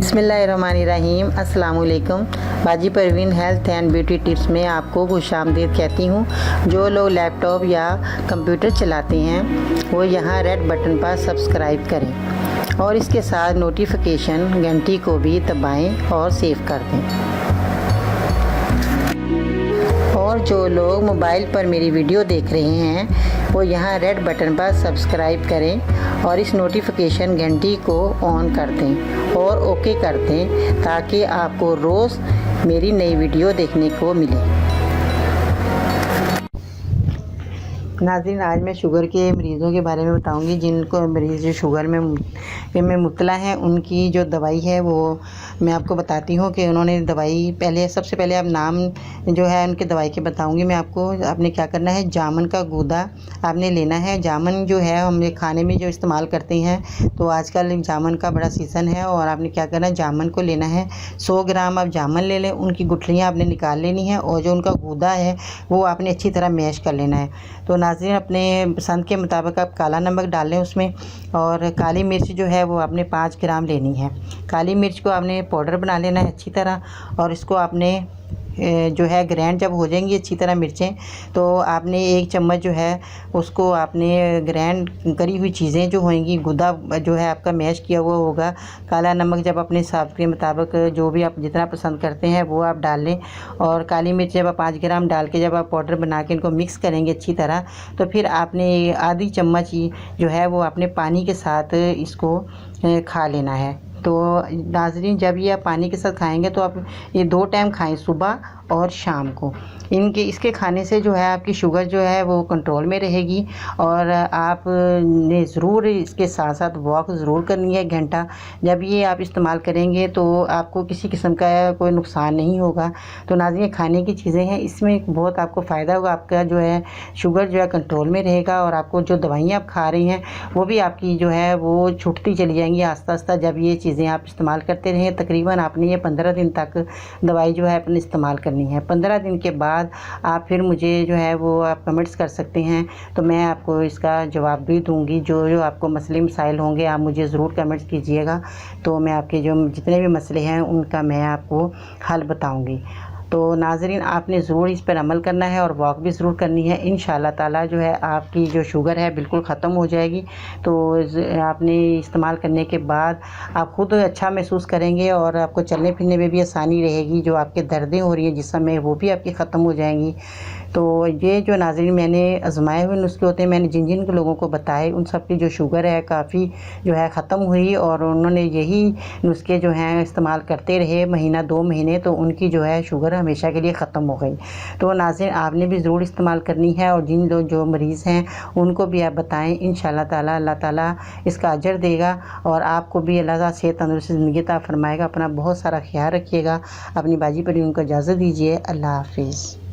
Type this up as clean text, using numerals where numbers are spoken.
बिस्मिल्लाहिर्रहमानिर्रहीम। अस्सलाम वालेकुम। बाजी Parveen health and beauty tips में आपको खुशामदीद कहती हूँ। जो लोग लैपटॉप या कंप्यूटर चलाते हैं वो यहाँ रेड बटन पर सब्सक्राइब करें और इसके साथ नोटिफिकेशन घंटी को भी दबाएं और सेव कर दें। और जो लोग मोबाइल पर मेरी वीडियो देख रहे हैं वो यहाँ रेड बटन पर सब्सक्राइब करें और इस नोटिफिकेशन घंटी को ऑन कर दें और ओके कर दें ताकि आपको रोज़ मेरी नई वीडियो देखने को मिले। नाज़रीन, आज मैं शुगर के मरीज़ों के बारे में बताऊंगी। जिनको मरीज़ जो शुगर में मुब्तला हैं उनकी जो दवाई है वो मैं आपको बताती हूँ कि उन्होंने दवाई सबसे पहले आप नाम जो है उनके दवाई के बताऊंगी मैं आपको। आपने क्या करना है, जामुन का गूदा आपने लेना है। जामुन जो है हम खाने में जो इस्तेमाल करते हैं, तो आजकल जामुन का बड़ा सीज़न है और आपने क्या करना है, जामुन को लेना है। 100 ग्राम आप जामुन ले लें, उनकी गुठलियाँ आपने निकाल लेनी है और जो उनका गूदा है वो आपने अच्छी तरह मैश कर लेना है। तो नाज़रीन, अपने पसंद के मुताबिक आप काला नमक डाल लें उसमें, और काली मिर्च जो है वो आपने 5 ग्राम लेनी है। काली मिर्च को आपने पाउडर बना लेना है अच्छी तरह, और इसको आपने जो है ग्राइंड जब हो जाएंगी अच्छी तरह मिर्चें, तो आपने 1 चम्मच जो है उसको आपने ग्राइंड करी हुई चीज़ें जो होंगी, गुदा जो है आपका मैश किया हुआ होगा, काला नमक जब अपने हिसाब के मुताबिक जो भी आप जितना पसंद करते हैं वो आप डाल लें, और काली मिर्च जब आप 5 ग्राम डाल के जब आप पाउडर बना के इनको मिक्स करेंगे अच्छी तरह, तो फिर आपने आधी चम्मच जो है वो आपने पानी के साथ इसको खा लेना है। तो नाज़रीन, जब ये आप पानी के साथ खाएंगे तो आप ये 2 टाइम खाएं, सुबह और शाम को। इसके खाने से जो है आपकी शुगर जो है वो कंट्रोल में रहेगी, और आप ने ज़रूर इसके साथ साथ वॉक ज़रूर करनी है 1 घंटा। जब ये आप इस्तेमाल करेंगे तो आपको किसी किस्म का कोई नुकसान नहीं होगा। तो नाज़रीन, खाने की चीज़ें हैं, इसमें बहुत आपको फ़ायदा होगा। आपका जो है शुगर जो है कंट्रोल में रहेगा, और आपको जो दवाइयाँ आप खा रही हैं वो भी आपकी जो है वो छूटती चली जाएंगी आहिस्ता आहिस्ता जब ये चीज़ें आप इस्तेमाल करते रहें। तकरीबन आपने ये 15 दिन तक दवाई जो है अपने इस्तेमाल करनी है। 15 दिन के बाद आप फिर मुझे जो है वो आप कमेंट्स कर सकते हैं, तो मैं आपको इसका जवाब भी दूंगी। जो आपको मसले मसाइल होंगे आप मुझे ज़रूर कमेंट्स कीजिएगा, तो मैं आपके जो जितने भी मसले हैं उनका मैं आपको हल बताऊंगी। तो नाज़रीन, आपने ज़रूर इस पर अमल करना है और वॉक भी ज़रूर करनी है। इंशाल्लाह ताला जो है आपकी जो शुगर है बिल्कुल ख़त्म हो जाएगी। तो आपने इस्तेमाल करने के बाद आप ख़ुद अच्छा महसूस करेंगे और आपको चलने फिरने में भी आसानी रहेगी। जो आपके दर्दें हो रही हैं जिस्म में वो भी आपकी ख़त्म हो जाएंगी। तो ये जो नाज़रीन मैंने आजमाए हुए नुस्खे होते हैं, मैंने जिन जिन लोगों को बताए उन सब की जो शुगर है काफ़ी जो है ख़त्म हुई, और उन्होंने यही नुस्खे जो हैं इस्तेमाल करते रहे महीना 2 महीने, तो उनकी जो है शुगर हमेशा के लिए ख़त्म हो गई। तो नाज़रीन, आपने भी ज़रूर इस्तेमाल करनी है, और जिन लोग जो मरीज़ हैं उनको भी आप बताएं। इंशाल्लाह ताला अल्लाह ताला इसका अजर देगा, और आपको भी अल्लाह ताला सेहत तंदुरुस्ती ज़िंदगी अता फरमाएगा। अपना बहुत सारा ख्याल रखिएगा। अपनी बाजी पर उनको इजाज़त दीजिए। अल्लाह हाफिज़।